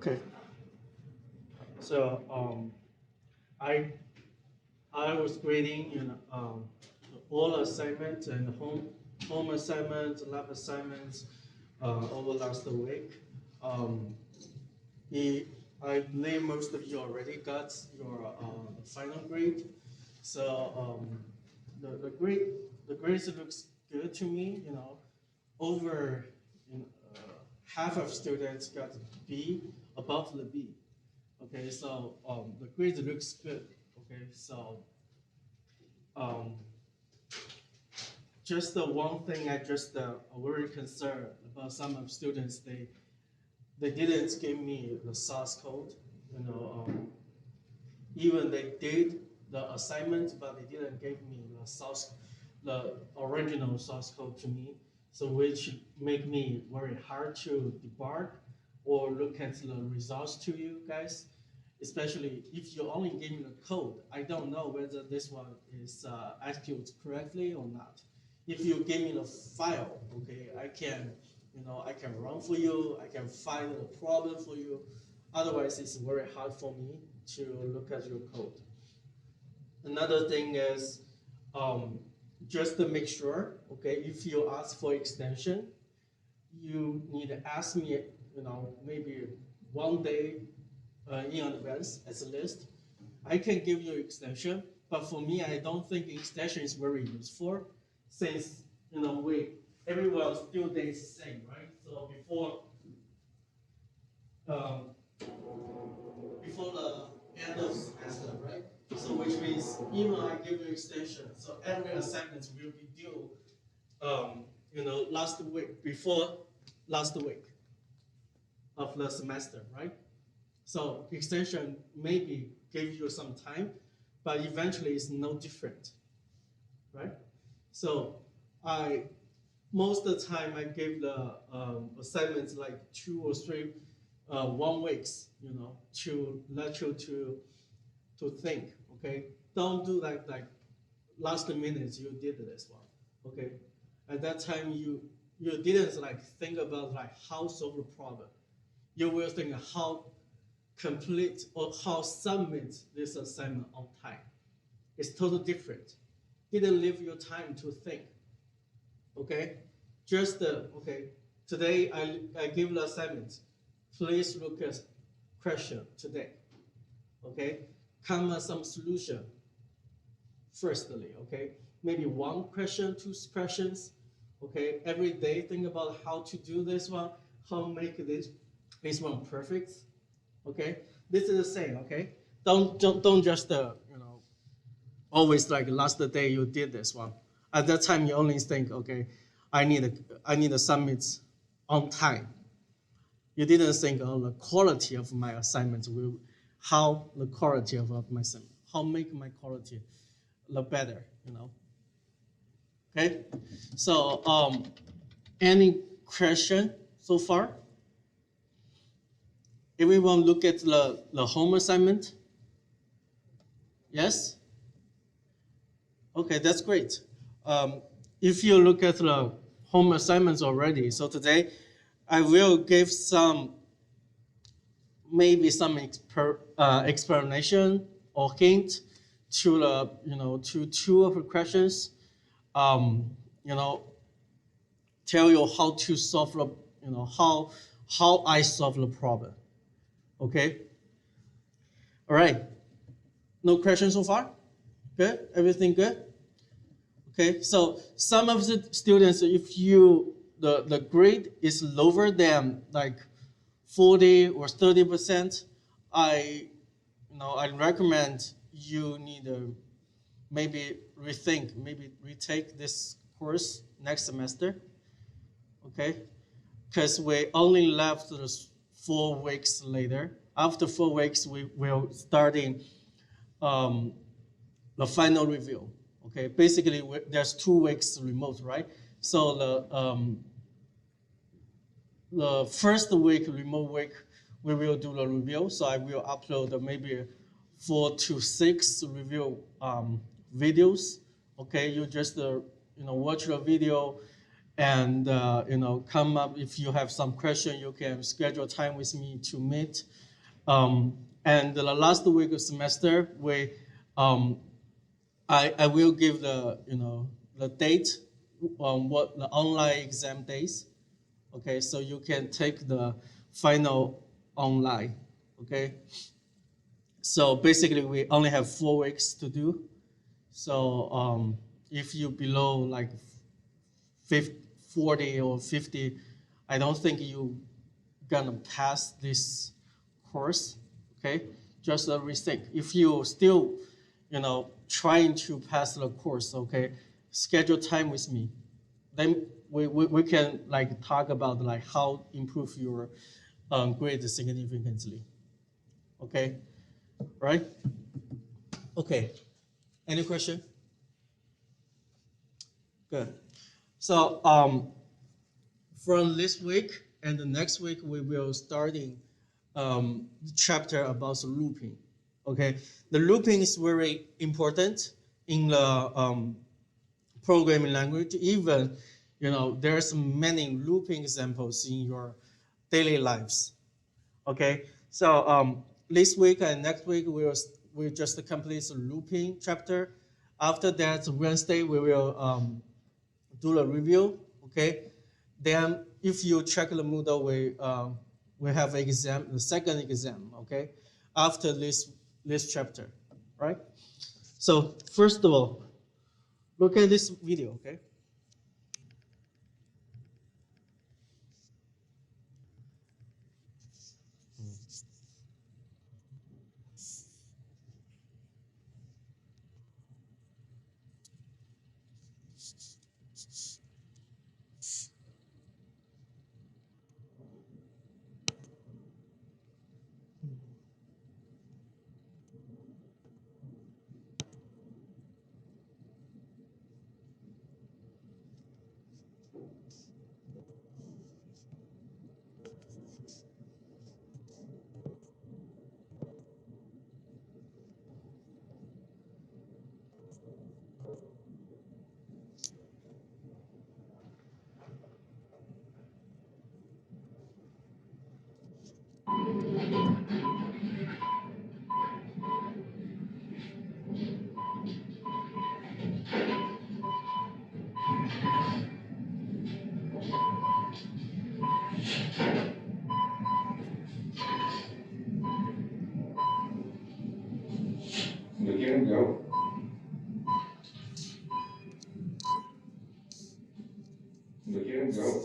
Okay. So I I was grading all assignments and home assignments, lab assignments over last week. Um, the, I believe most of you already got your final grade. So the grade the grades looks good to me. Over you know, half of students got B, above the B. Okay, so the grade looks good. Okay, so um, just the one thing I just very concerned about some of students, they didn't give me the source code. You know, even they did the assignment, but they didn't give me the original source code to me. So which make me very hard to debug or look at the results to you guys. Especially if you only give me the code, I don't know whether this one is executed correctly or not. If you give me the file, okay, I can run for you, I can find the problem for you. Otherwise, it's very hard for me to look at your code. Another thing is um, just to make sure, okay, if you ask for extension, you need to ask me, maybe one day in advance as a list. I can give you extension, but for me, I don't think extension is very useful since, we everyone's due date is the same, right? So um, before the end of semester, right? So which means even I give you extension, so every assignment will be due, last week before last week of the semester, right? So extension maybe give you some time, but eventually it's no different, right? So I most of the time I give the assignments like 2 or 3 1 weeks, to let you to think. Okay, don't do like last minute you did this one. Okay, at that time you didn't like think about like how solve the problem. You will think how complete or how submit this assignment on time. It's totally different. Didn't leave your time to think. Okay, just okay. Today I give the assignment. Please look at question today. Okay, come up some solution. Firstly, okay, maybe one question, 2 questions. Okay, every day think about how to do this one, how make this one perfect. Okay, this is the same. Okay, don't just always like last day you did this one. At that time you only think, okay, I need to submit on time. You didn't think of the quality of my assignment will how the quality of my assignment, how make my quality the better. Okay, so any question so far? Everyone look at the home assignment. Yes. Okay, that's great. If you look at the home assignments already, so today I will give maybe some explanation or hint to to 2 of the questions. Um, you know, tell you how to solve the, how I solve the problem. Okay. All right. No questions so far? Good. Everything good? Okay, so some of the students, if the grade is lower than like 40 or 30%, I recommend you need to maybe rethink, maybe retake this course next semester. Okay, because we only left 4 weeks later. After 4 weeks, we will starting um, the final review. Okay, basically there's 2 weeks remote, right? So the first week, remote week, we will do the review. So I will upload maybe 4 to 6 review videos. Okay, you just watch the video and come up if you have some question. You can schedule time with me to meet. And the last week of semester, um, I will give the date on what the online exam days. Okay, so you can take the final online. Okay, so basically we only have 4 weeks to do. So if you below like 50, 40 or 50, I don't think you gonna pass this course. Okay, just rethink. If you still, trying to pass the course, okay, schedule time with me. Then we can like talk about like how improve your grade significantly. Okay, right? Okay. Any question? Good. So from this week and the next week, we will starting chapter about the looping. Okay, the looping is very important in the programming language. Even there's many looping examples in your daily lives. Okay, so this week and next week we just complete the looping chapter. After that, Wednesday we will do the review. Okay, then if you check the Moodle, we have exam, the second exam. Okay, after this chapter, right? So first of all, look at this video. Okay. Look at him go. Look at him go.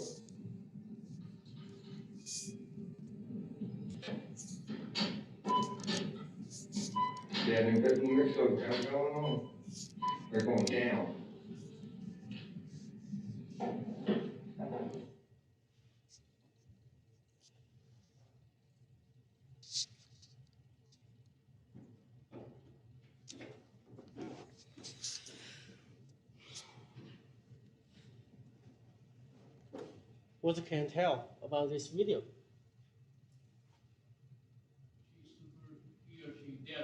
Yeah, them people mix up what's going on. They're going down. What can you tell about this video?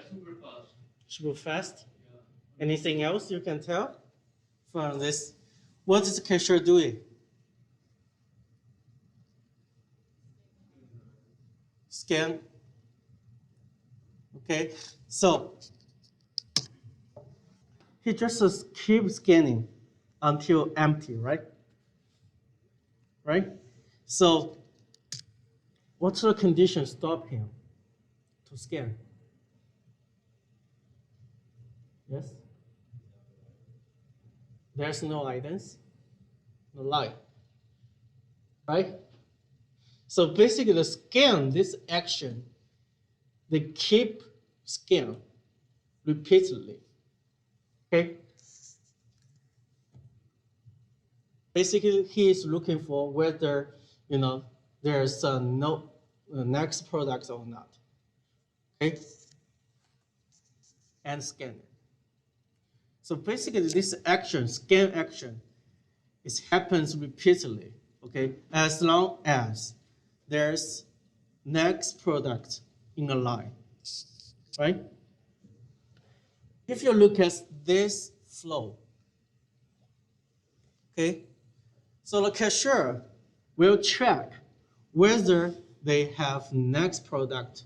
Super fast. Super fast? Yeah. Anything else you can tell from this? What is the cashier doing? Scan. Okay, so he just keeps scanning until empty, right? Right? So what's the condition stop him to scan? Yes? There's no items, no light, right? So basically the scan, this action, they keep scan repeatedly, okay? Basically, he is looking for whether, there's no next product or not, okay? And scan it. So basically this action, scan action, it happens repeatedly, okay? As long as there's next product in a line, right? If you look at this flow, okay? So the cashier will check whether they have next product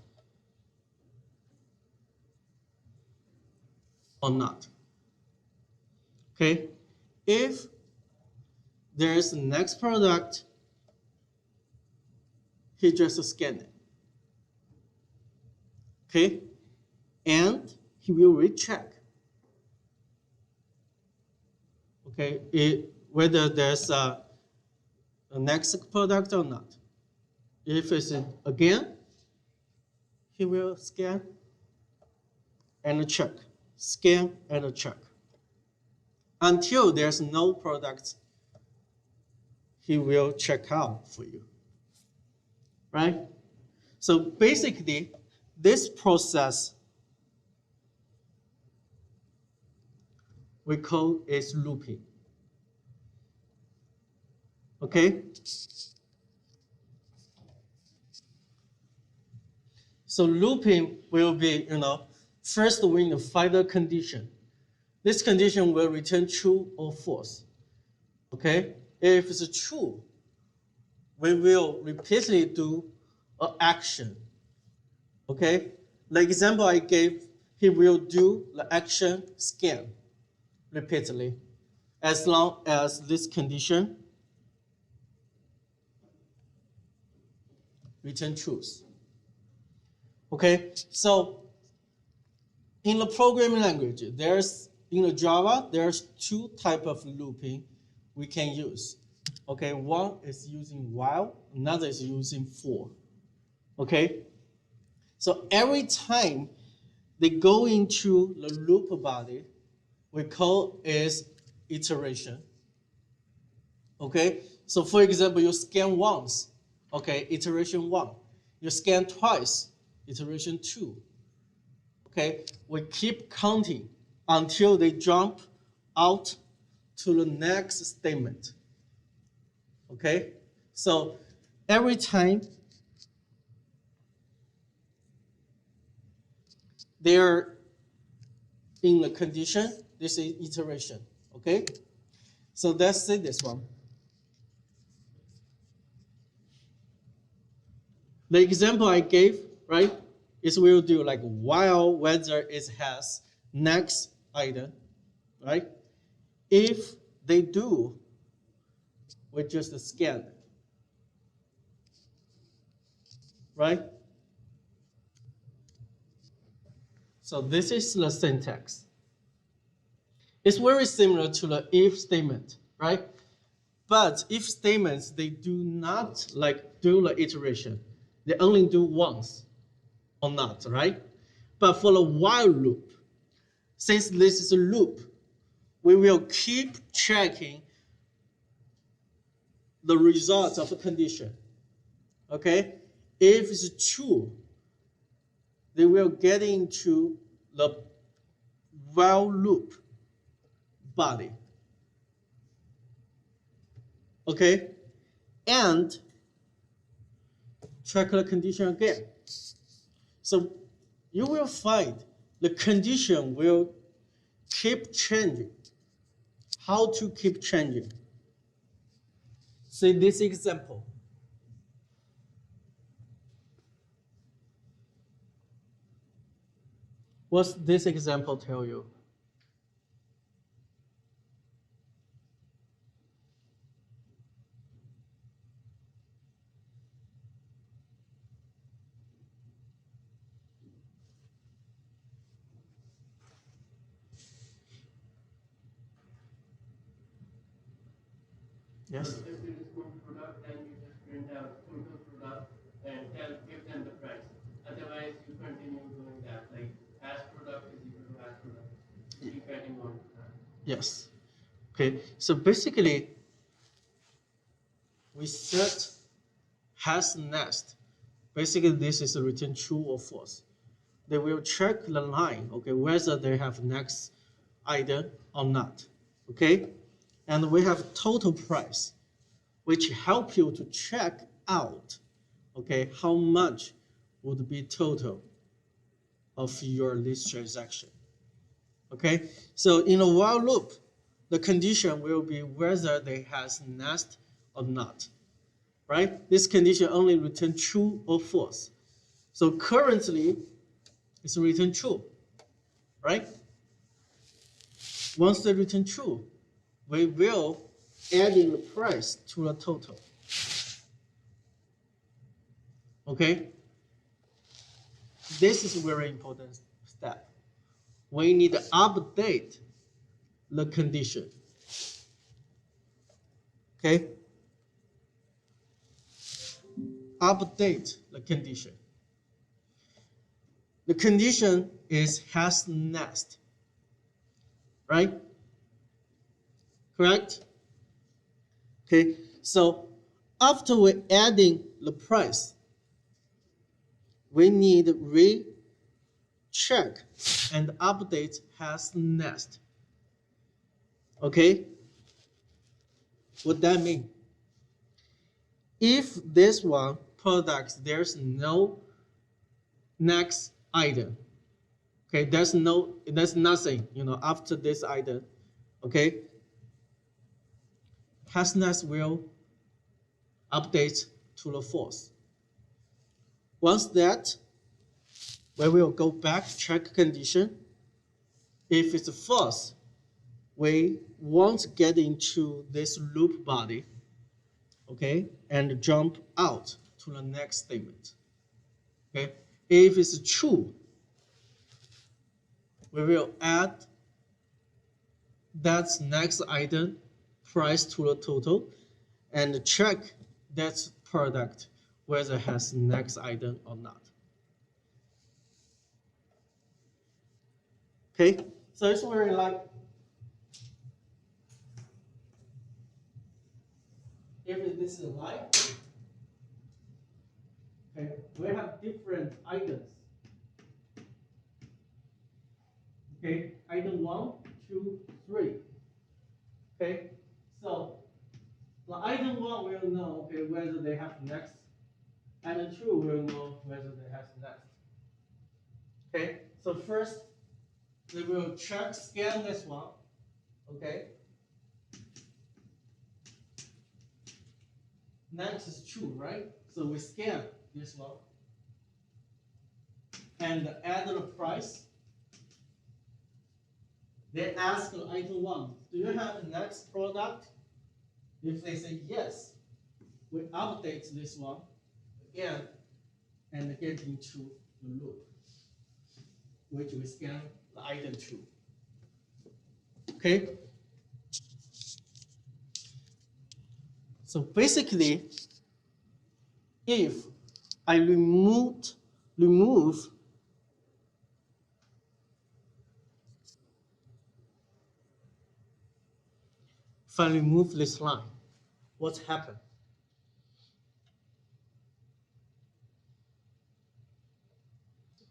or not. Okay, if there is next product, he just scan it. Okay, and he will recheck. Okay, whether there's a next product or not. If it's again, he will scan and check, scan and check. Until there's no product, he will check out for you, right? So basically, this process we call is looping. Okay? So looping will be, first we need to find a condition. This condition will return true or false. Okay? If it's true, we will repeatedly do an action. Okay? The example I gave, he will do the action scan repeatedly as long as this condition return truth. Okay, so in the programming language, in the Java, there's two types of looping we can use. Okay, one is using while, another is using for. Okay, so every time they go into the loop body, we call is iteration. Okay, so for example, you scan once, okay, iteration 1. You scan twice, iteration 2. Okay, we keep counting until they jump out to the next statement. Okay, so every time they're in the condition, this is iteration. Okay, so let's see this one. The example I gave, right, is we'll do like while whether it has next item, right? If they do, we just scan, right? So this is the syntax. It's very similar to the if statement, right? But if statements, they do not do the iteration. They only do once or not, right? But for the while loop, since this is a loop, we will keep checking the results of a condition. Okay? If it's true, they will get into the while loop body. Okay? And check the condition again. So you will find the condition will keep changing. How to keep changing? See this example. What's this example tell you? Yes. If it is good product, then you just print out total product and give them the price. Otherwise, you continue doing that. Like as product is equal to as product. Keep adding on to that. Yes. Okay. So basically, we set has next. Basically, this is a return true or false. They will check the line, okay, whether they have next item or not. Okay. And we have total price, which help you to check out, okay, how much would be total of your list transaction. Okay, so in a while loop, the condition will be whether they has next or not, right? This condition only return true or false. So currently, it's return true, right? Once they return true, we will add in the price to the total. Okay? This is a very important step. We need to update the condition. Okay? Update the condition. The condition is has next. Right? Correct? Okay, so after we're adding the price, we need recheck and update has next. Okay? What that mean? If this one products there's no next item, okay, there's nothing, after this item, okay, has next will update to the false. Once that, we will go back, check condition. If it's false, we won't get into this loop body, okay, and jump out to the next statement. Okay, if it's true, we will add that next item price to the total and check that product whether it has next item or not. Okay, so it's very like if this is a line, okay, we have different items. Okay, item 1, 2, 3. Okay, so the item 1 will know, okay, whether they have next. Item 2 will know whether they have next. Okay, so first we will scan this one. Okay. Next is true, right? So we scan this one and add the price. They ask item 1, do you have the next product? If they say yes, we update this one again and get into the loop, which we scan the item 2. Okay? So basically, if I remove this line, what's happened?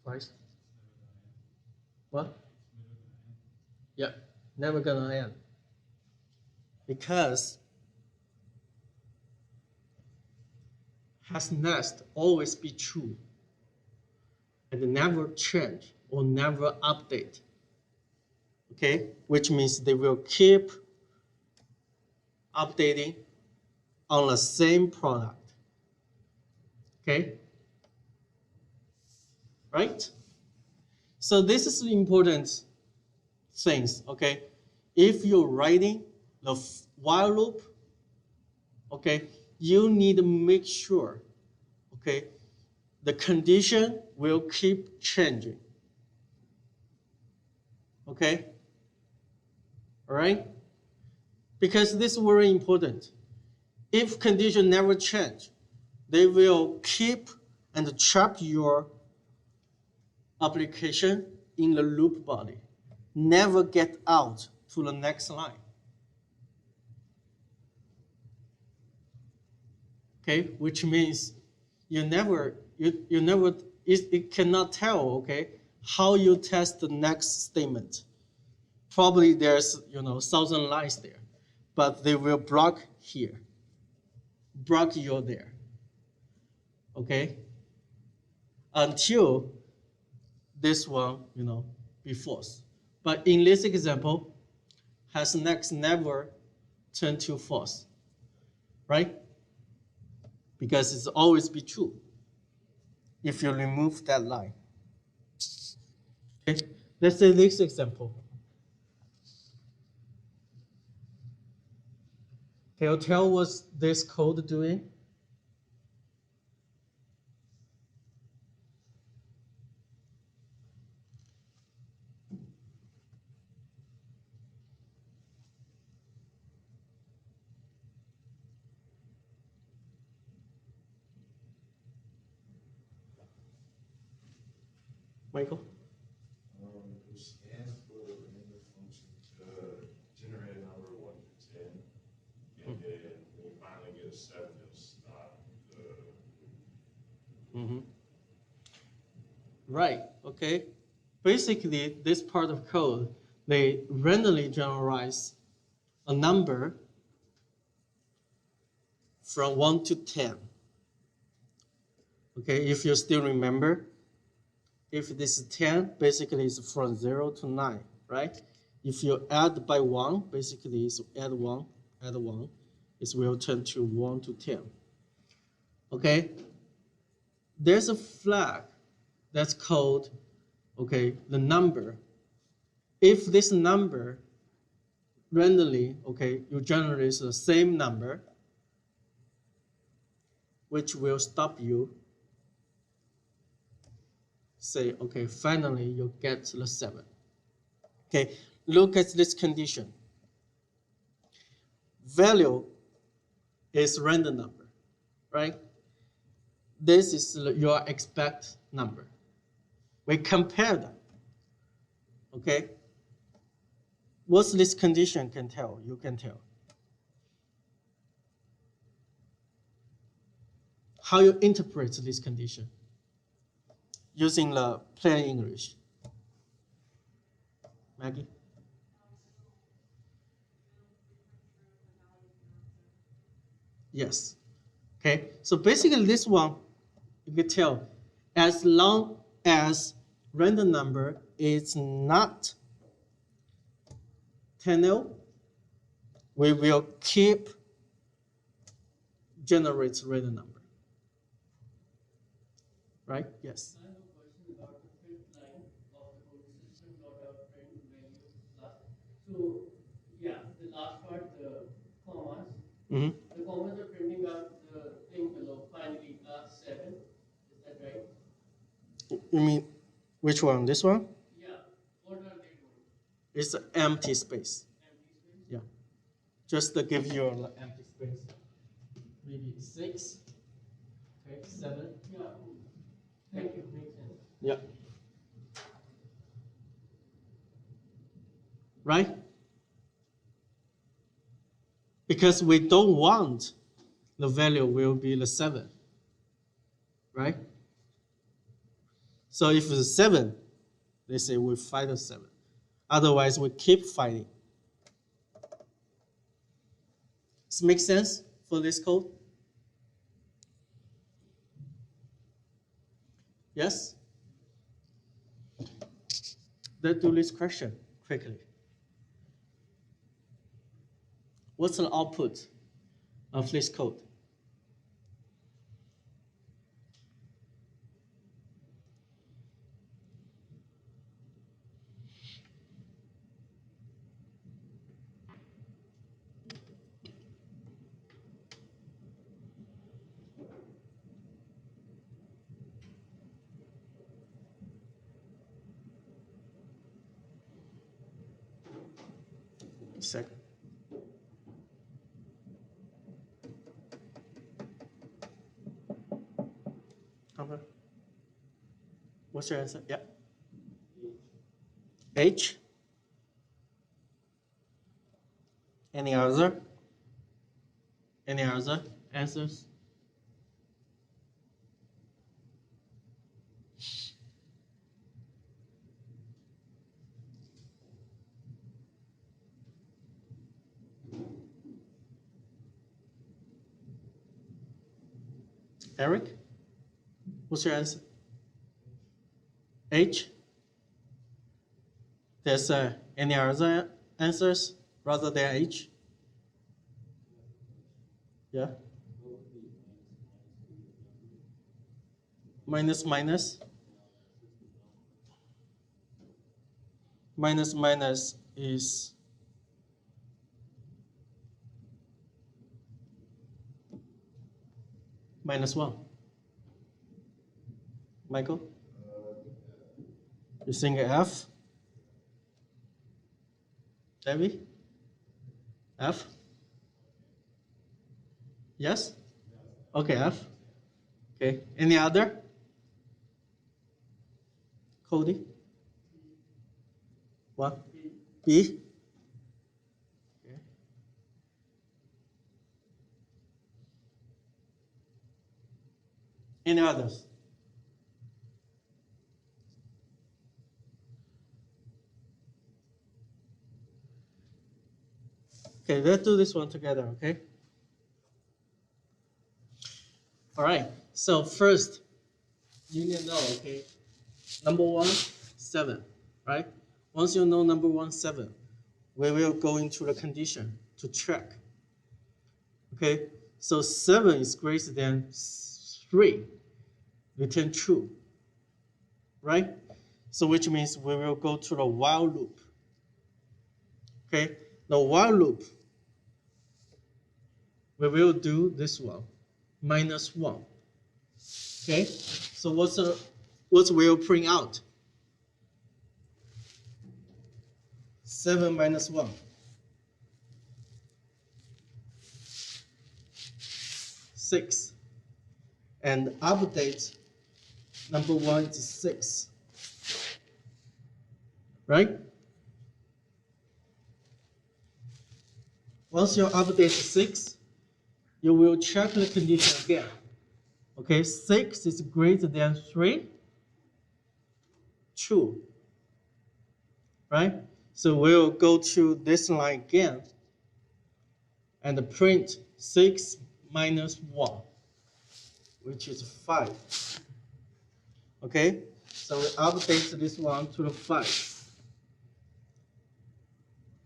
Right? What? Yeah, never gonna end. Because has next always be true and never change or never update. Okay, which means they will keep updating on the same product. Okay, right? So this is important things. Okay, if you're writing the while loop, okay, you need to make sure, okay, the condition will keep changing. Okay, all right? Because this is very important. If condition never change, they will keep and trap your application in the loop body, never get out to the next line. Okay, which means it cannot tell, okay, how you test the next statement. Probably there's 1,000 lines there, but they will block here, block you there. Okay, until this one be false. But in this example, has next never turned to false, right? Because it's always be true if you remove that line. Okay, let's say this example. Can you tell what's this code doing? Michael? You scan for the random function to generate a number 1 to 10, and then when you finally get a 7, it'll stop the. Right, okay. Basically, this part of code, they randomly generalize a number from 1 to 10. Okay, if you still remember, if this is 10, basically it's from 0 to 9, right? If you add by 1, basically it's add 1, it will turn to 1 to 10. Okay, there's a flag that's called, okay, the number. If this number randomly, okay, you generate the same number, which will stop you, say, okay, finally you get the 7. Okay, look at this condition. Value is random number, right? This is your expect number. We compare them, okay? What's this condition can tell? You can tell. How you interpret this condition using the plain English. Maggie? Yes. Okay, so basically this one, you can tell, as long as random number is not 10, we will keep generate random number. Right? Yes. I have a question about the fifth line of the code system dot out print value plus. So yeah, the last part, the commas. Mm-hmm. The commas are printing out the thing below. Finally, 7. Is that right? You mean which one? This one? Yeah. What are they doing? It's an empty space. Empty space. Yeah. Just to give you an empty space. Maybe 6. Okay, 7. Yeah. Thank you. Makes sense. Yeah. Right? Because we don't want the value will be the 7. Right? So if it's 7, they say we find a 7. Otherwise, we keep fighting. Does it make sense for this code? Yes? Let's do this question quickly. What's the output of this code? Second. Okay. What's your answer? Yeah. H. Any other? Any other answers? Eric? What's your answer? H? There's any other answers rather than H? Yeah. Minus minus. Minus minus is -1. Michael? You think F? Debbie? F? Yes? Okay, F. Okay. Any other? Cody? What? B? Okay. Any others? Okay, let's do this one together, okay? All right, so first, you need to know, okay, number 1, 7, right? Once you know number 1, 7, we will go into the condition to check. Okay, so 7 is greater than 3, return true, right? So which means we will go to the while loop. Okay, the while loop, we will do this one, -1. Okay, so what will print out? 7 minus 1. 6. And update number 1 is 6. Right? Once you update 6, you will check the condition again. Okay, 6 is greater than 3. True. Right? So we'll go to this line again and print 6 minus 1, which is 5. Okay, so we update this one to the 5.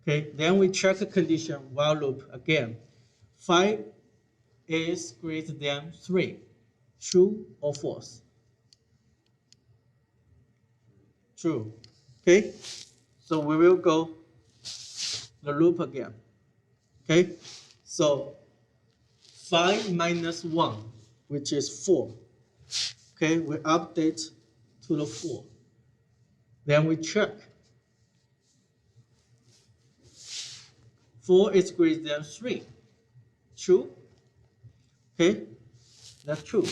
Okay, then we check the condition while loop again. 5 is greater than 3. True or false? True. Okay, so we will go the loop again. Okay, so 5 minus 1, which is 4. Okay, we update to the 4. Then we check. 4 is greater than 3. True? Okay, that's true.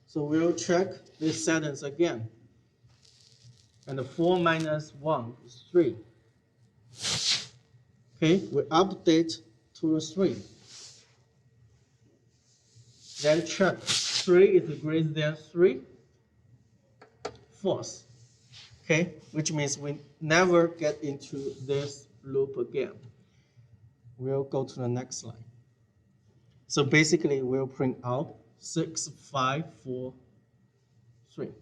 So we'll check this sentence again. And 4 minus 1 is 3. Okay, we update to the 3. Then check 3 is greater than 3. False. Okay, which means we never get into this loop again. We'll go to the next line. So basically, we'll print out 6, 5, 4, 3.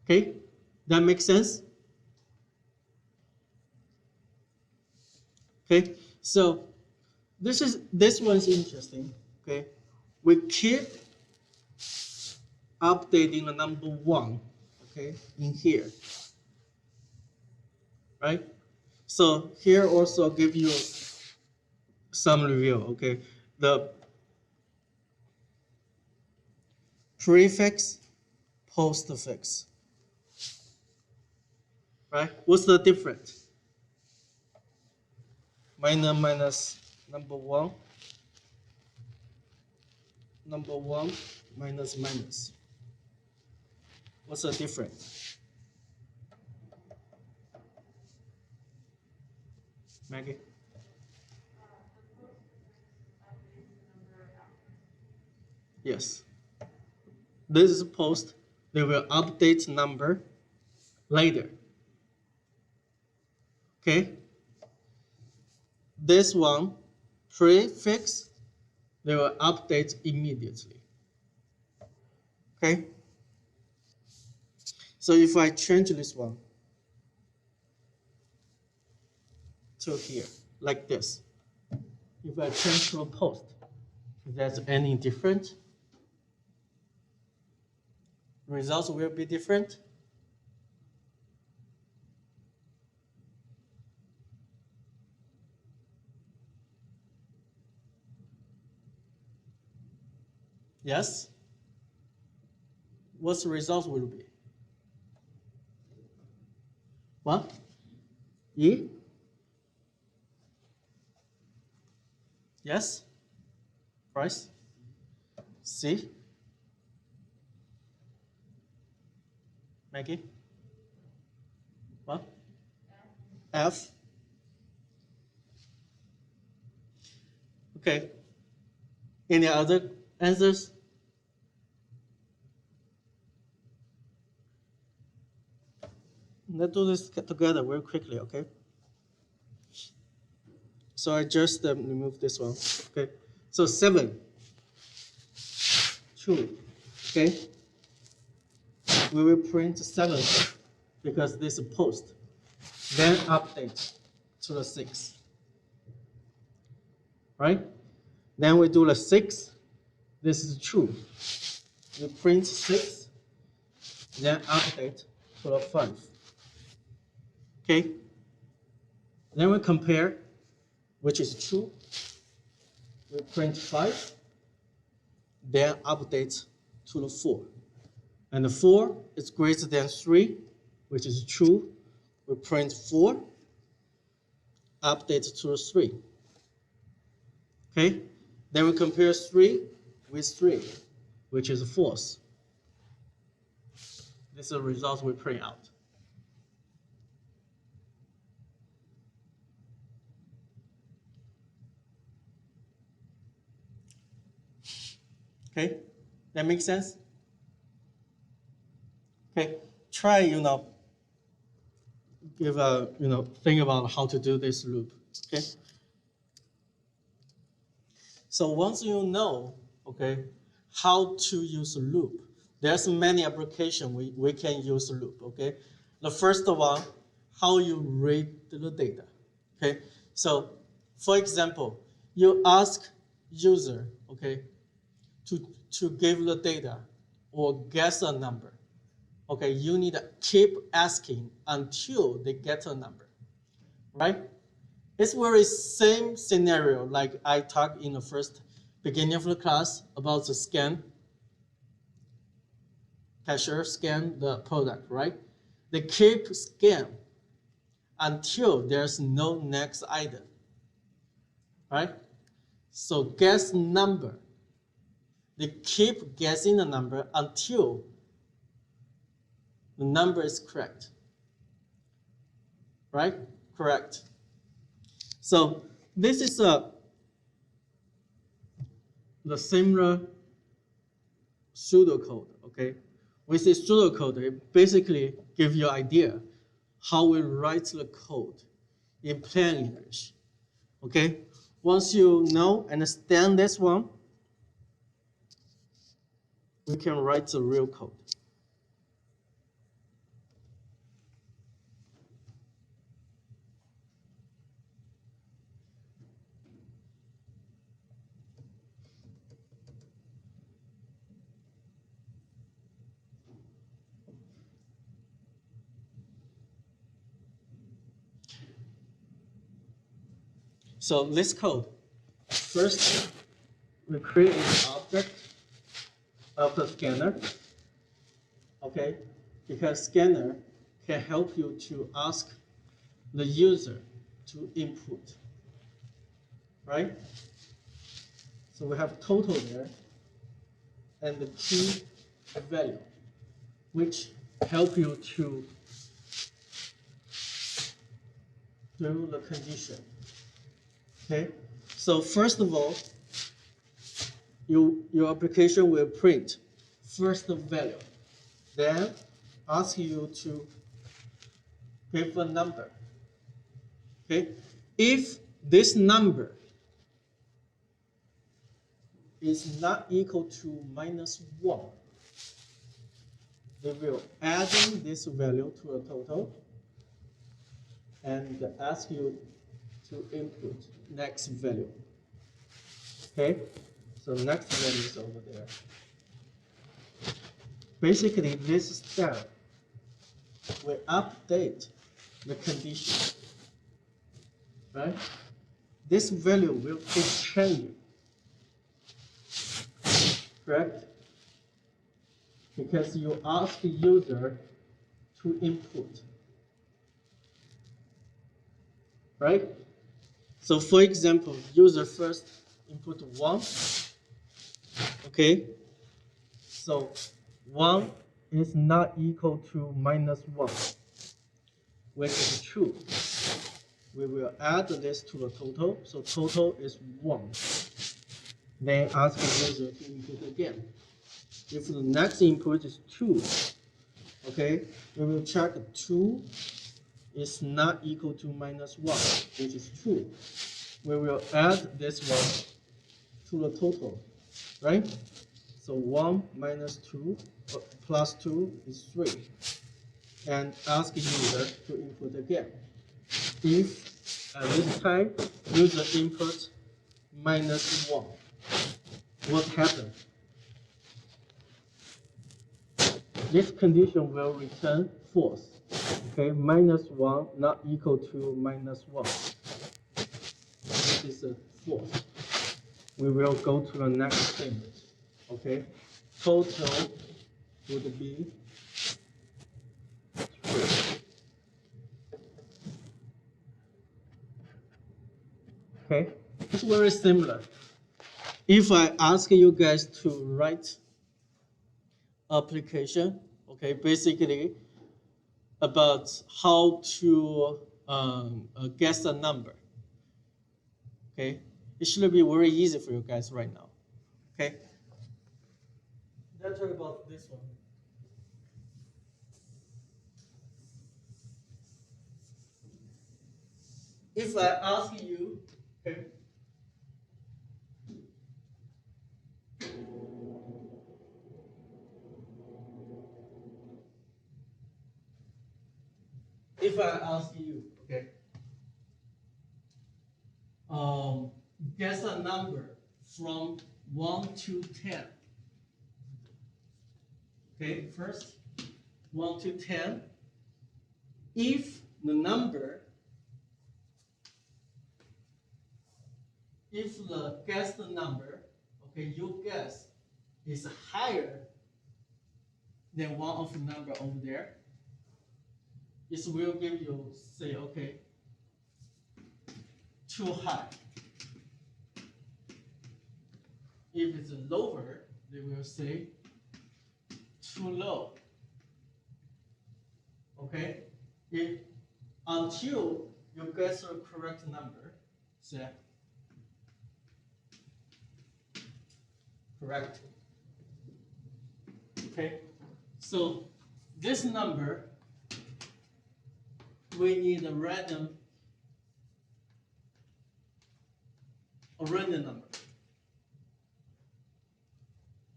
Okay, that makes sense? Okay, so this one's interesting. Okay, we keep updating the number 1. Okay, in here, right? So here also give you some review. Okay, the prefix, postfix. Right? What's the difference? Minor minus number 1. Number 1 minus minus. What's the difference? Maggie? Yes. This is post. They will update number later. Okay. This one, prefix, they will update immediately. Okay. So if I change this one to here, like this. If I change to a post, if there's any different, results will be different. Yes? What's the result will be? What? E? Yes? Price? C? Maggie? What? F? Okay. Any other answers? Let's do this together very quickly, okay? So I just remove this one, okay? So 7, 2, okay? We will print 7 because this is post. Then update to the 6, right? Then we do the 6. This is true. We print 6, then update to the 5. Okay? Then we compare which is true. We print 5, then update to the 4. And the 4 is greater than 3, which is true. We print 4, update to the 3. Okay? Then we compare 3 with 3, which is false. This is the result we print out. Okay? That makes sense? Okay, try, give a, think about how to do this loop, okay? So once you know, okay, how to use a loop, there's many applications we can use a loop, okay? The first one, how you read the data, okay? So, for example, you ask user, okay, to give the data or guess a number. Okay, you need to keep asking until they get a number, right? It's very same scenario like I talked in the first beginning of the class about the scan, cashier scan the product, right? They keep scan until there's no next item, right? So guess number. They keep guessing the number until the number is correct, right? Correct. So this is the similar pseudocode, okay? With this pseudocode, it basically gives you an idea how we write the code in plain English, okay? Once you understand this one, we can write the real code. So this code, first we create an object of the scanner, okay? Because scanner can help you to ask the user to input, right? So we have total there and the key value, which help you to do the condition. Okay, so first of all, your application will print first the value, then ask you to give a number. Okay, if this number is not equal to -1, they will add in this value to a total and ask you to input next value. Okay, so next value is over there. Basically, this step will update the condition, right? This value will keep changing, correct? Because you ask the user to input, right? So for example, user first input 1, okay? So 1 is not equal to -1, which is true. We will add this to the total, so total is 1. Then ask the user to input again. If the next input is 2, okay, we will check 2 is not equal to -1, which is true. We will add this one to the total, right? So 1 minus 2 plus 2 is 3. And ask user to input again. If at this time user input -1, what happens? This condition will return false. Okay, -1 not equal to -1. This is a false. We will go to the next statement. Okay, total would be 3. Okay, it's very similar. If I ask you guys to write application, okay, basically about how to guess a number, okay, it should be very easy for you guys right now, okay? Let's talk about this one. If I ask you, okay, if I ask you, okay, guess a number from 1 to 10. Okay, first 1 to 10. If the number, if the guessed number, okay, you guess is higher than one of the number over there, it will give you, say, okay, too high. If it's lower, they will say too low. Okay? If until you guess the correct number, say correct. Okay? So this number, we need a random number.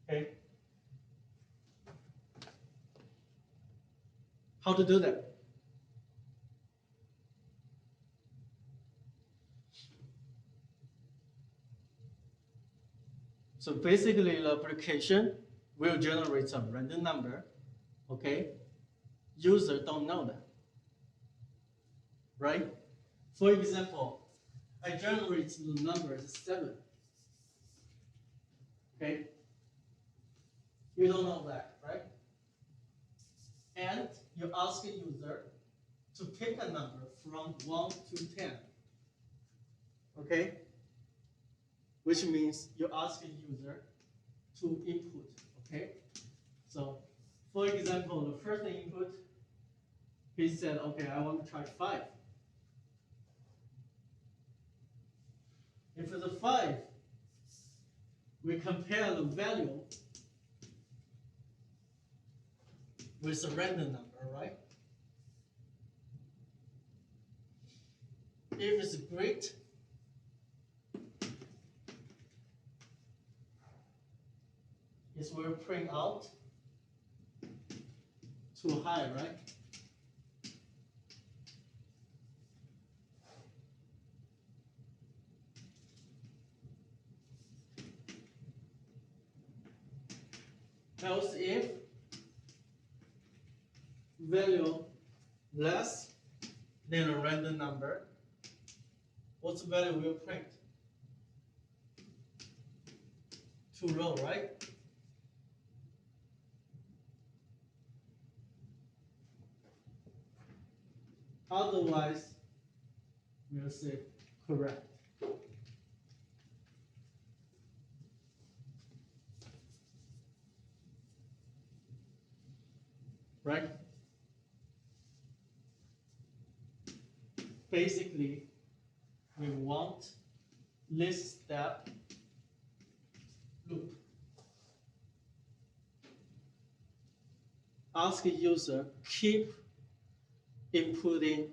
Okay? How to do that? So basically, the application will generate some random number. Okay? User don't know that. Right? For example, I generate the number 7. Okay? You don't know that, right? And you ask a user to pick a number from 1 to 10. Okay? Which means you ask a user to input. Okay? So, for example, the first input, he said, okay, I want to try 5. If it's a 5, we compare the value with a random number, right? If it's great, it will print out too high, right? else if value less than a random number, what's the value we'll print? Too low, right? Otherwise, we'll say correct. Right? Basically, we want this step loop. Ask a user, keep inputting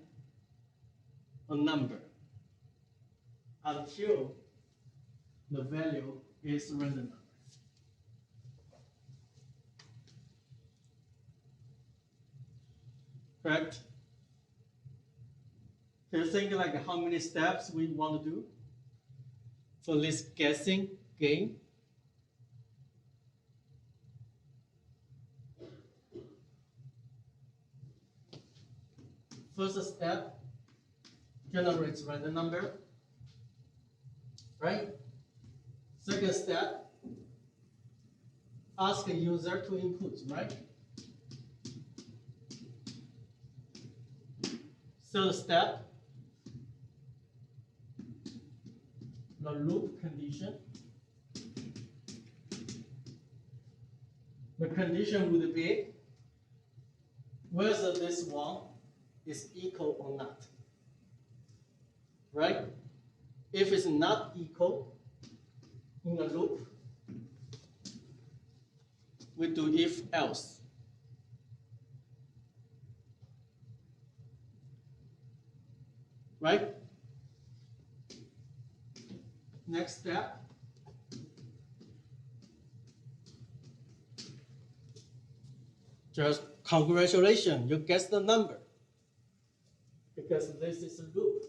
a number until the value is a random number. Correct? Can you think like how many steps we want to do for this guessing game? First step, generates random number, right? Second step, ask a user to input, right? Third step, the loop condition. The condition would be whether this one is equal or not, right? If it's not equal in a loop, we do if else. Right? Next step. Just congratulations, you guessed the number. Because this is a loop.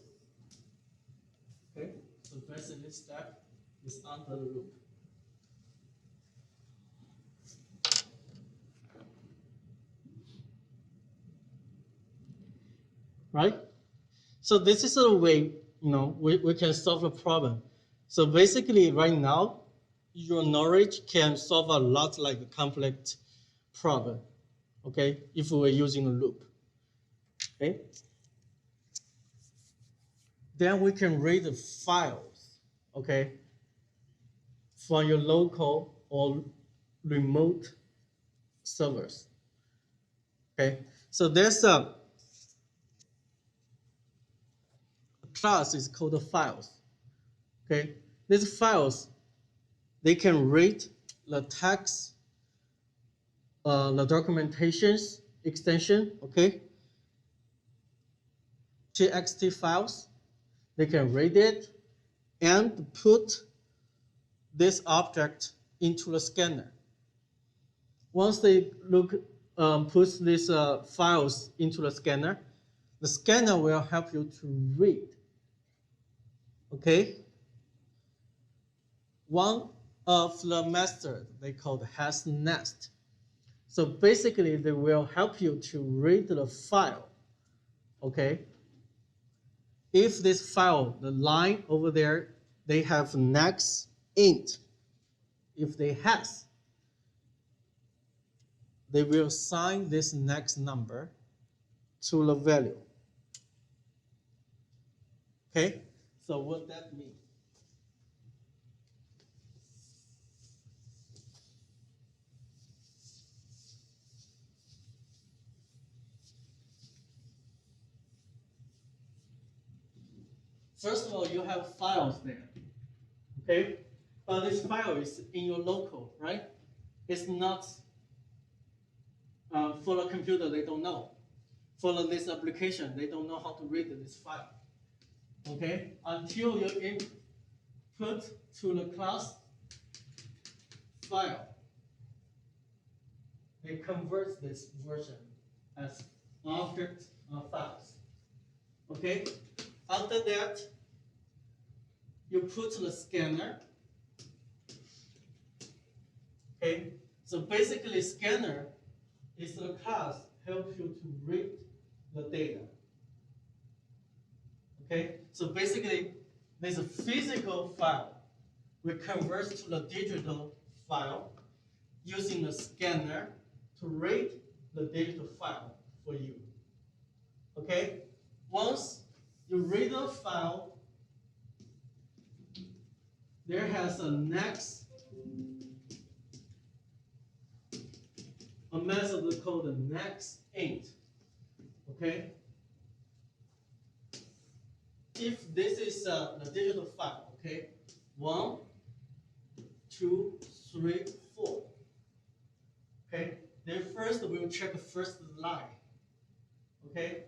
Okay? So basically this step is under the loop. Right? So this is a way, we can solve a problem. So basically right now, your knowledge can solve a lot like a complex problem, okay, if we're using a loop, okay? Then we can read the files, okay, from your local or remote servers, okay? So there's a class is called files, okay? These files, they can read the text, the documentations extension, okay? TXT files, they can read it and put this object into the scanner. Once they put these files into the scanner will help you to read, okay? One of the methods they call the hash nest. So basically, they will help you to read the file, okay? If this file, the line over there, they have next int, if they has, they will assign this next number to the value. Okay, so what that means? First of all, you have files there, okay? But this file is in your local, right? It's not for the computer, they don't know. For this application, they don't know how to read this file, okay? Until you input to the class file, they convert this version as object files, okay? After that, you put the scanner, okay? So basically, scanner is the class help you to read the data. Okay, so basically, there's a physical file. We convert to the digital file using the scanner to read the digital file for you. Okay, once you read the file, there has a method called the next int. Okay, if this is the digital file, okay, 1, 2, 3, 4. Okay, then first we'll check the first line. Okay,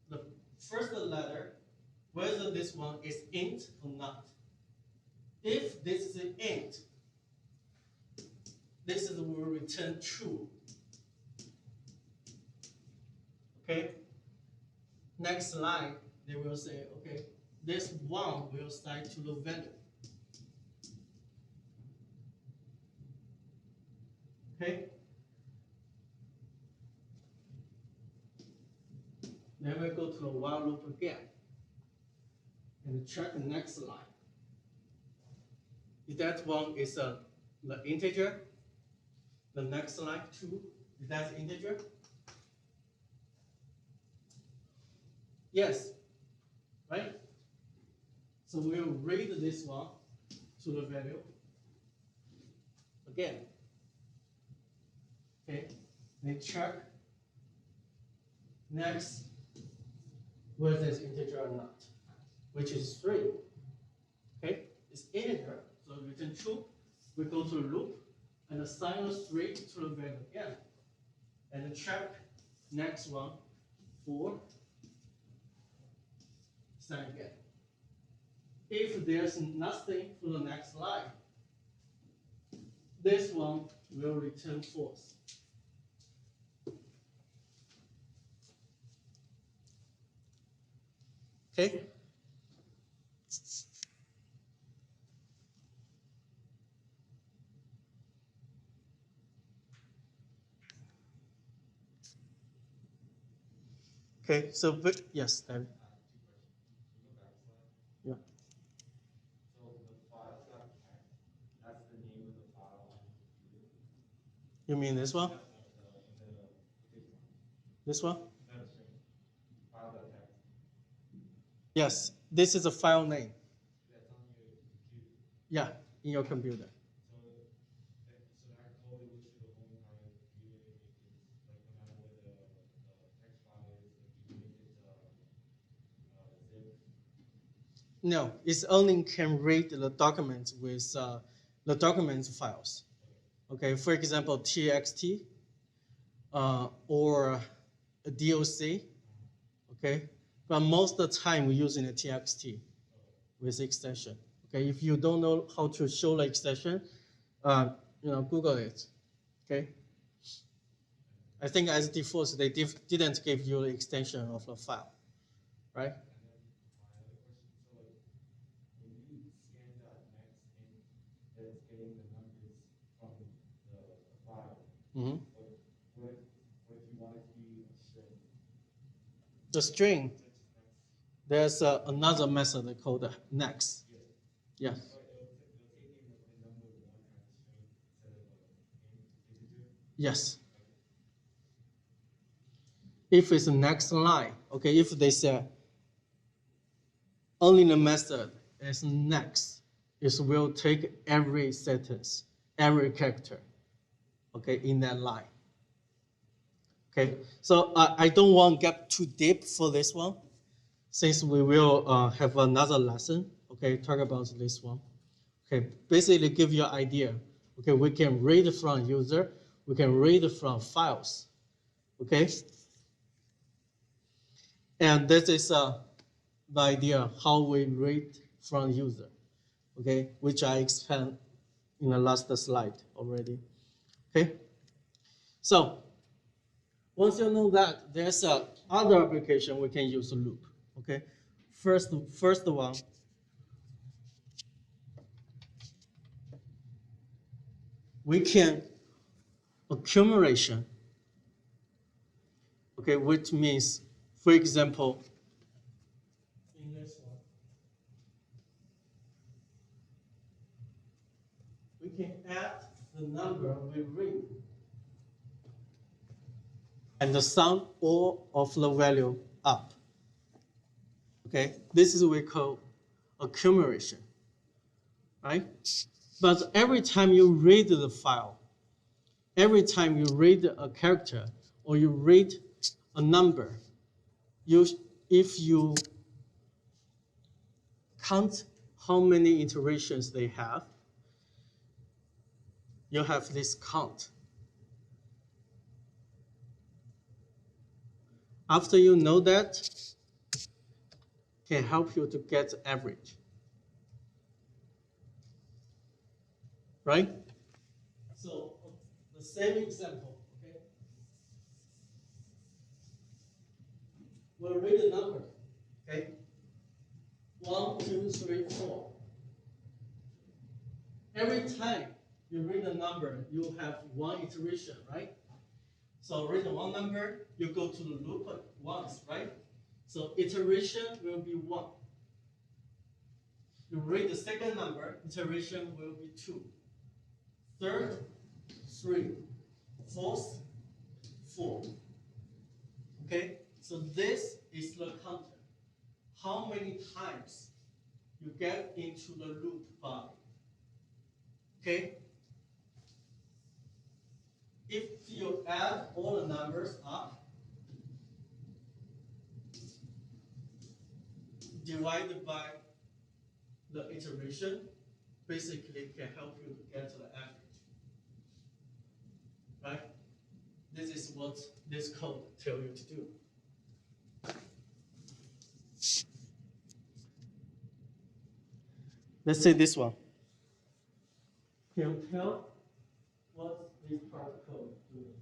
the first letter, whether this one is int or not. If this is an int, this is will return true. Okay, next line they will say, okay, this one will cite to the value. Okay. Then we go to the while loop again and check the next line. If that one is the integer, the next line 2, is that integer? Yes, right? So we'll read this one to the value again. Okay, then check next whether it's integer or not, which is 3. Okay, it's integer, so return true. We go to the loop and assign the 3 to the value again. And then check next one, 4, assign again. If there's nothing for the next line, this one will return false. Okay. Okay, so yes, David. Yeah. So the file.text, that's the name of the file on the computer. You mean this one? This one? File.text. Yes, this is a file name. That's on your computer. Yeah, in your computer. So that code will show the home part of the computer. It's like no matter what the text file is, like even if it's zip. No, it's only can read the documents with the documents files. Okay, for example, TXT or a DOC. Okay, but most of the time we're using a TXT with extension. Okay, if you don't know how to show the extension, Google it. Okay. I think as default they didn't give you the extension of the file, right? Mm-hmm. What if you want it to be a string? The string, there's another method called next. Yeah. Yes. If it's the next line, okay, if they say only the method is next, it will take every sentence, every character, okay, in that line. Okay, so I don't want to get too deep for this one, since we will have another lesson, okay, talk about this one. Okay, basically give you an idea. Okay, we can read from user, we can read from files, okay? And this is the idea how we read from user, okay, which I explained in the last slide already, okay? So once you know that, there's other application we can use a loop, okay? First one, we can accumulation. Okay, which means, for example, in this one, we can add the number we read and the sum all of the value up. Okay, this is what we call accumulation, right? But every time you read the file, every time you read a character or you read a number, if you count how many iterations they have, you have this count. After you know that, can help you to get the average, right? So the same example, okay? We'll read the number, okay? 1, 2, 3, 4. Every time you read a number, you have one iteration, right? So read one number, you go to the loop once, right? So iteration will be 1. You read the second number, iteration will be 2. Third, 3. Fourth, 4. Okay? So this is the counter. How many times you get into the loop body. Okay? If you add all the numbers up, divided by the iteration, basically can help you to get to the average. Right? This is what this code tells you to do. Let's say this one. Can you tell what this part of code is doing?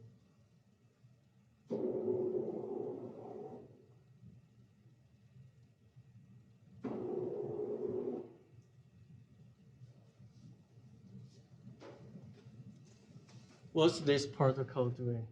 What's this part of code doing?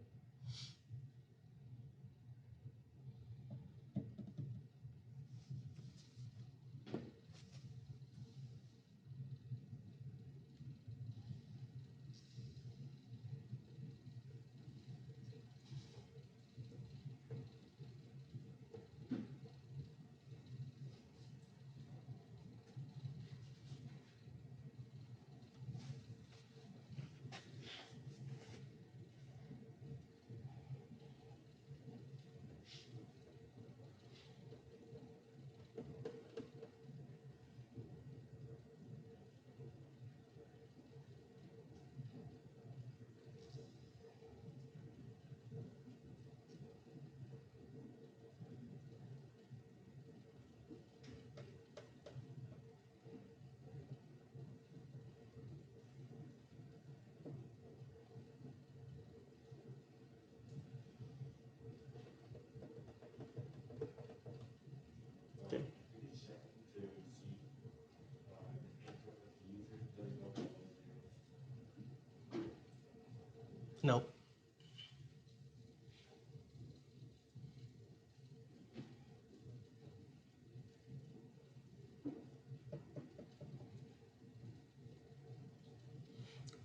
Okay. No.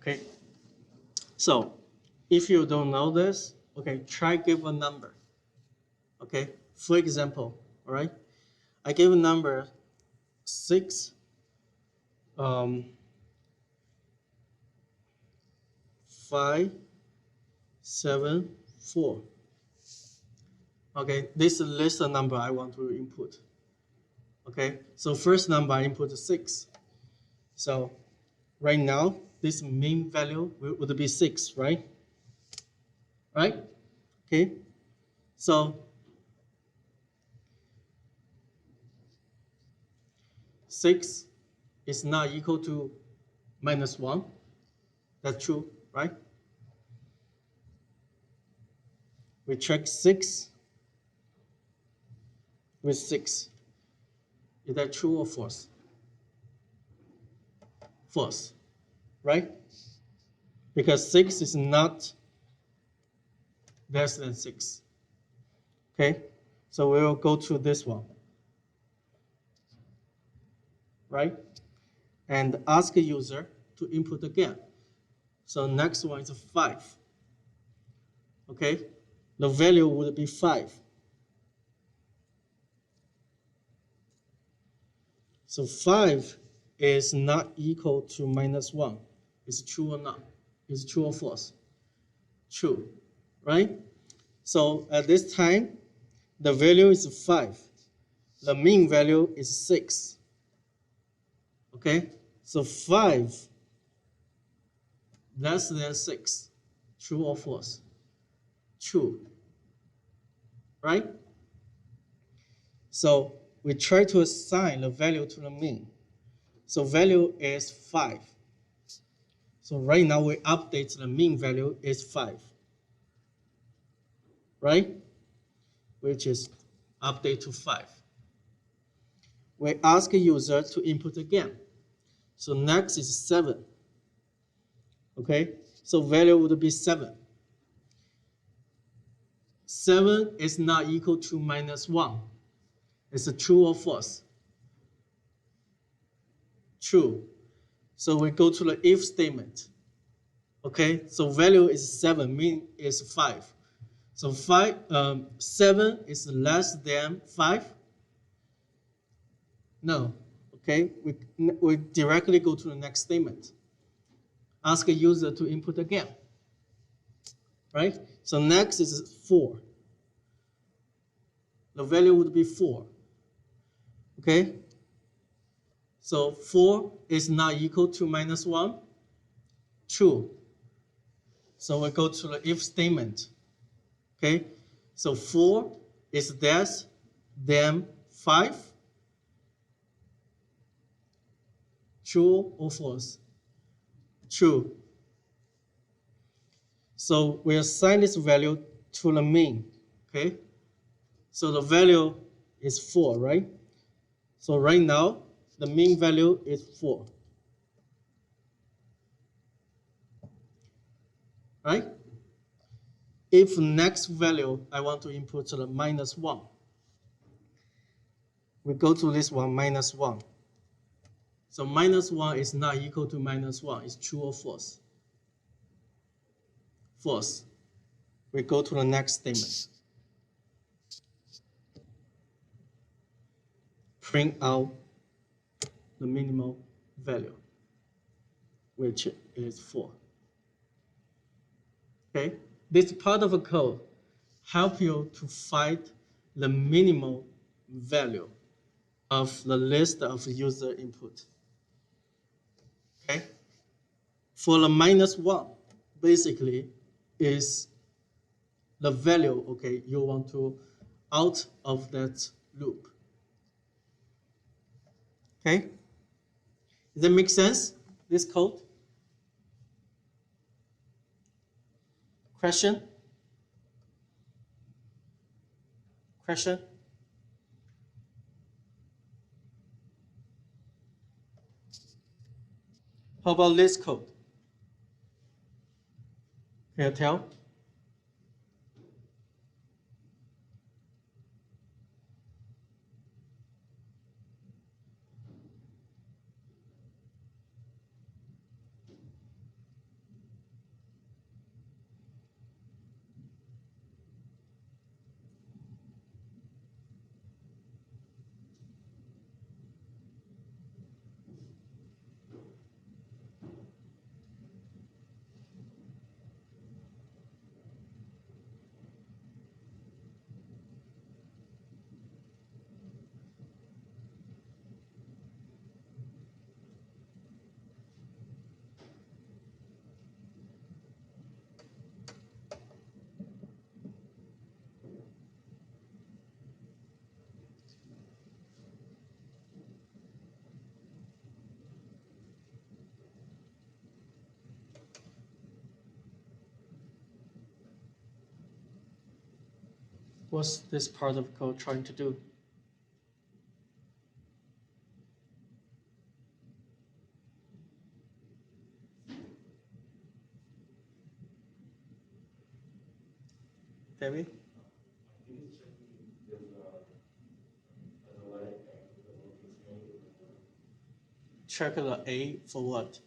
Okay. So if you don't know this, okay, try give a number. Okay. For example, all right, I give a number 6, 5, 7, 4. Okay, this is the number I want to input. Okay, so first number I input 6. So right now, this mean value would be 6, right? Right? Okay, so 6 is not equal to -1. That's true, right? We check 6 with 6. Is that true or false? False, right? Because 6 is not less than 6. Okay, so we will go to this one, right? And ask a user to input again. So next one is 5. Okay, the value would be 5. So 5 is not equal to -1. Is true or not? Is true or false? True, right? So at this time, the value is 5. The mean value is 6. Okay, so 5 less than 6. True or false? True, right? So we try to assign the value to the mean. So value is 5. So right now we update the mean value is 5, right? Which is update to 5. We ask a user to input again. So next is 7. Okay, so value would be 7. 7 is not equal to -1. It's a true or false? True. So we go to the if statement. Okay, so value is 7, mean is 5. So 7 is less than 5? No. Okay, we directly go to the next statement. Ask a user to input again. Right? So next is 4. The value would be 4. Okay? So 4 is not equal to -1? True. So we go to the if statement. Okay? So 4 is less than 5? True or false? True. So we assign this value to the mean. Okay? So the value is 4, right? So right now, the mean value is 4. Right? If next value I want to input the -1, we go to this one, -1. So -1 is not equal to -1. It's true or false? False. We go to the next statement. Print out the minimal value, which is 4. Okay? This part of the code help you to find the minimal value of the list of user input. Okay? For the -1, basically is the value, okay, you want to out of that loop. Okay? Does that make sense, this code? Question? Question? How about this code? Can you tell? What's this part of code trying to do? Kevin? Check the A for what?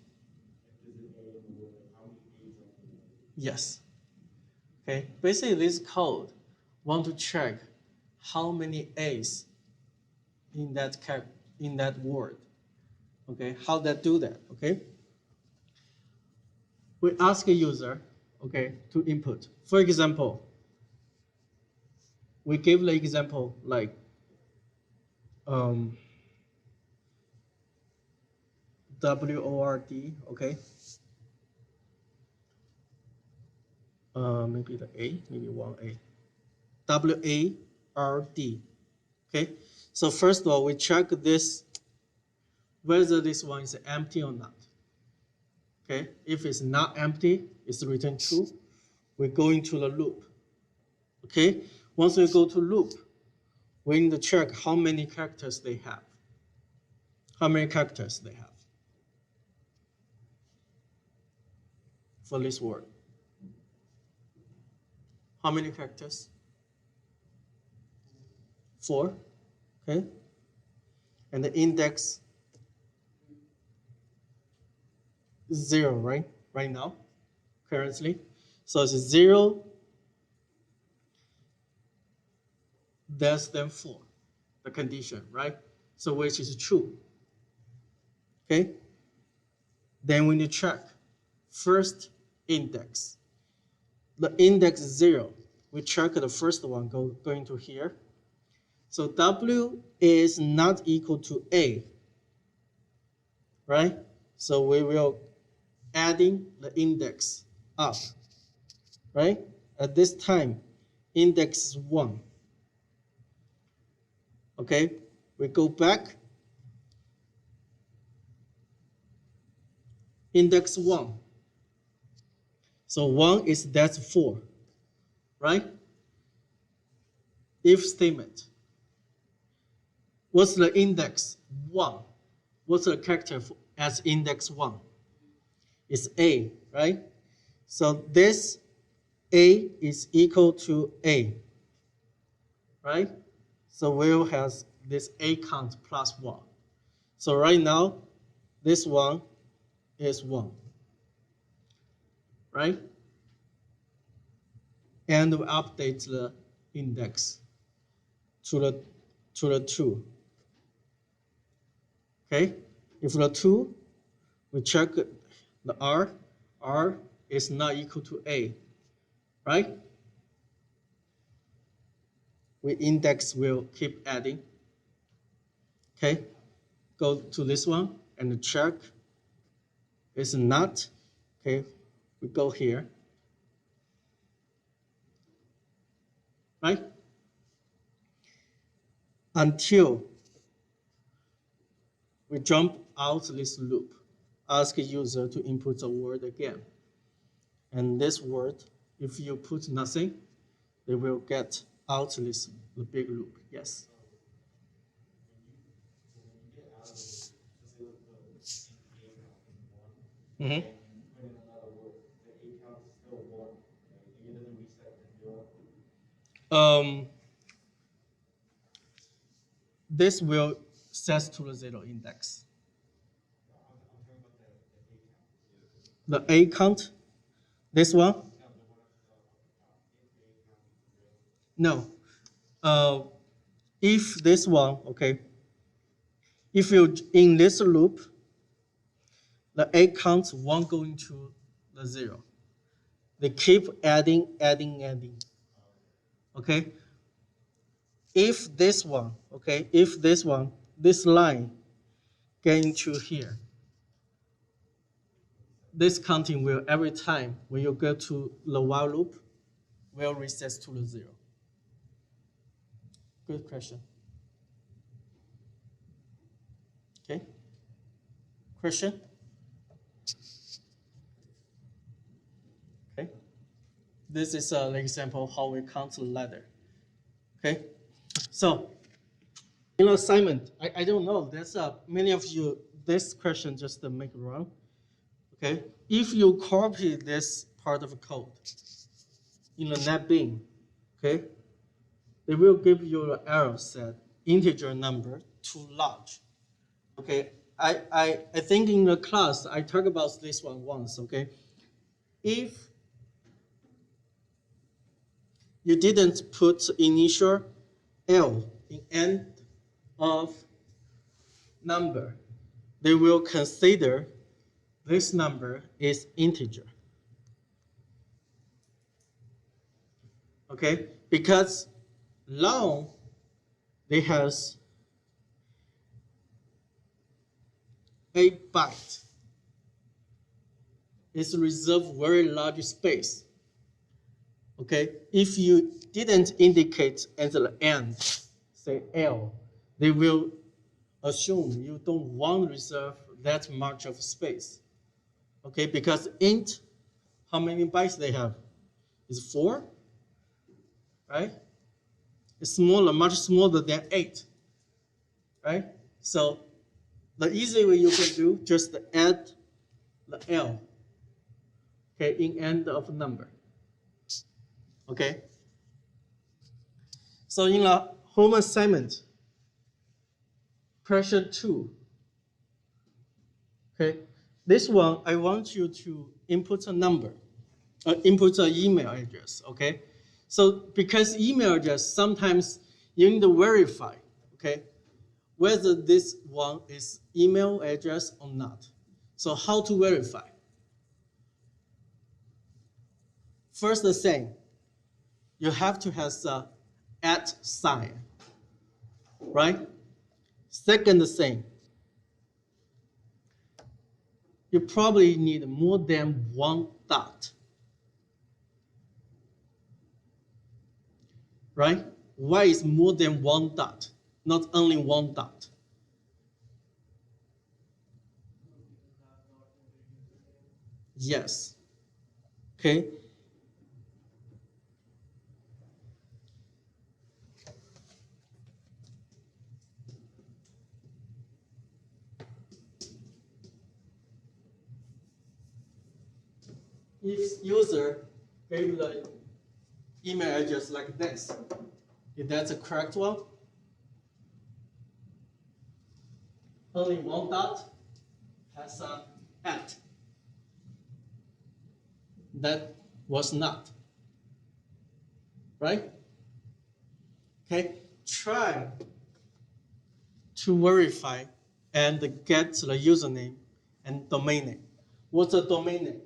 Yes. Okay. Basically, this code want to check how many A's in that word. Okay. How that do that? Okay. We ask a user, okay, to input. For example, we give the example like WORD, okay. Maybe the A, maybe 1A. WARD. Okay. So first of all, we check this whether this one is empty or not. Okay. If it's not empty, it's return true. We go into the loop. Okay. Once we go to loop, we need to check how many characters they have. How many characters they have for this word. How many characters? 4. Okay. And the index 0, right? Right now, currently. So it's 0 less than 4, the condition, right? So which is true. Okay. Then we need to check first index. The index 0, we check the first one going to here. So W is not equal to A, right? So we will adding the index up, right? At this time, index is 1. Okay, we go back, index 1. So 1 is that's 4, right? If statement. What's the index? 1. What's the character as index 1? It's A, right? So this A is equal to A, right? So we'll have this A count plus 1. So right now, this one is 1, right? And we update the index to the 2. Okay, if the 2, we check the R is not equal to A, right? We index will keep adding. Okay, go to this one and check. It's not. Okay, we go here. Right? Until we jump out this loop, ask a user to input the word again. And this word, if you put nothing, they will get out the big loop. Yes. Mm-hmm. This will set to the 0 index. The A count, this one? No. If this one, okay, if you in this loop, the A count won't go into the 0. They keep adding. Okay. If this one, okay, if this one, this line get into here, this counting will every time when you go to the while loop, will reset to the 0. Good question. Okay. Question? Okay. This is an example how we count the ladder. Okay. So, in assignment, I don't know. There's many of you. This question just to make it wrong. Okay. If you copy this part of code in the NetBeans, okay, they will give you an error set integer number too large. Okay, I think in the class I talked about this one once, okay? If you didn't put initial L in end of number, they will consider this number is integer. Okay, because long they has 8 bytes. It's reserved very large space. Okay, if you didn't indicate at the end, say L, they will assume you don't want to reserve that much of space. Okay, because int, how many bytes they have? Is 4, right? It's smaller, much smaller than 8, right? So the easy way you can do, just add the L, okay, in end of number. Okay. So in the home assignment, question 2, okay, this one I want you to input a number, input an email address, okay? So because email address, sometimes you need to verify, okay, whether this one is email address or not. So how to verify? First thing, you have to have the @ sign, right? Second thing, you probably need more than one dot, right? Why is more than one dot, not only one dot? Yes. Okay. If user gave the email address like this, if that's a correct one, only one dot has an @. That was not, right? Okay, try to verify and get the username and domain name. What's the domain name?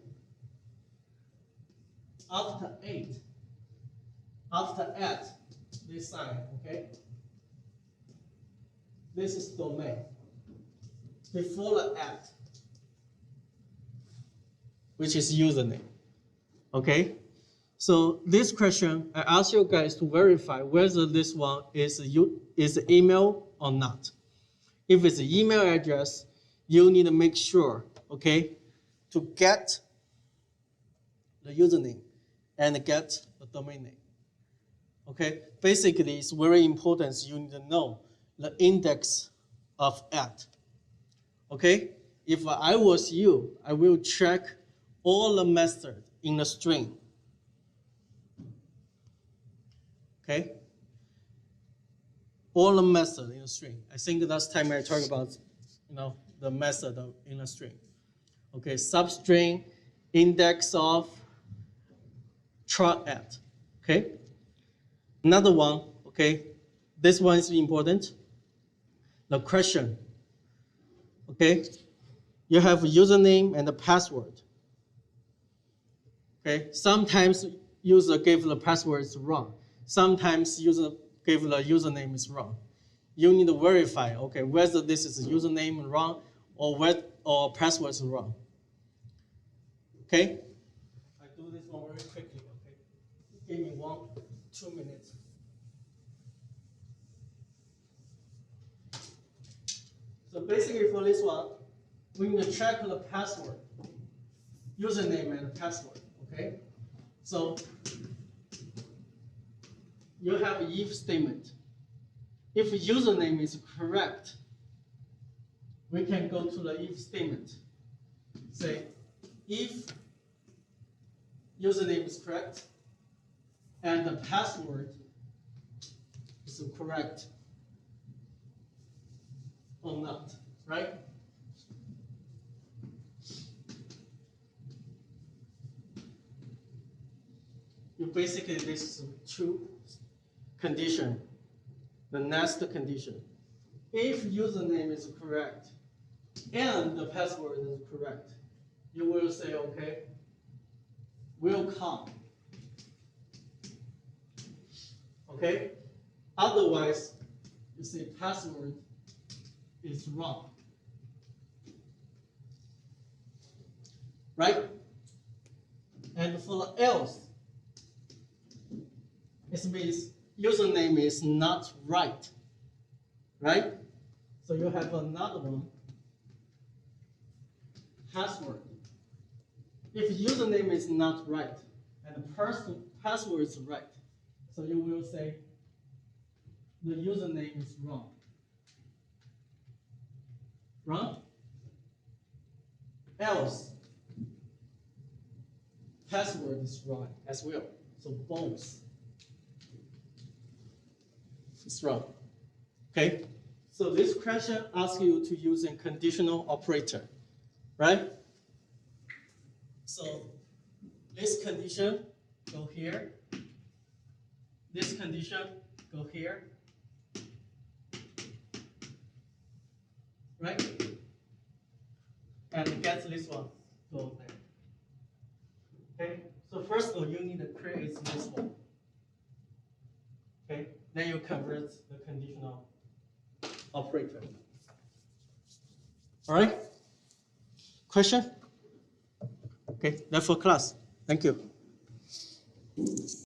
After 8, after @ this sign, okay? This is domain. Before the @ which is username, okay? So this question, I ask you guys to verify whether this one is email or not. If it's an email address, you need to make sure, okay, to get the username and get the domain name. Okay, basically it's very important. You need to know the index of @. Okay, if I was you, I will check all the methods in the string. Okay, all the methods in the string. I think last time I talked about, the method in a string. Okay, substring, index of, char @. Okay. Another one, okay, this one is important. The question, okay, you have a username and a password. Okay, sometimes user gave the password is wrong. Sometimes user gave the username is wrong. You need to verify, okay, whether this is a username wrong or password is wrong. Okay, I do this one very quickly. Okay, give me 2 minutes. So basically for this one, we need to check the password, username and password, okay? So you have an if statement. If username is correct, we can go to the if statement. Say, if username is correct, and the password is correct or not, right? You basically, this is true condition, the next condition. If username is correct and the password is correct, you will say, okay, will come. Okay? Otherwise, you say password is wrong. Right? And for the else, it means username is not right. Right? So you have another one, password. If username is not right and the password is right, so you will say the username is wrong. Wrong? Else, password is wrong as well. So both is wrong. Okay? So this question asks you to use a conditional operator, right? So this condition go here. This condition go here. Right? And get this one, go there. Okay? So first of all, you need to create this one. Okay? Then you convert the conditional operator. All right? Question? Okay, that's for class. Thank you.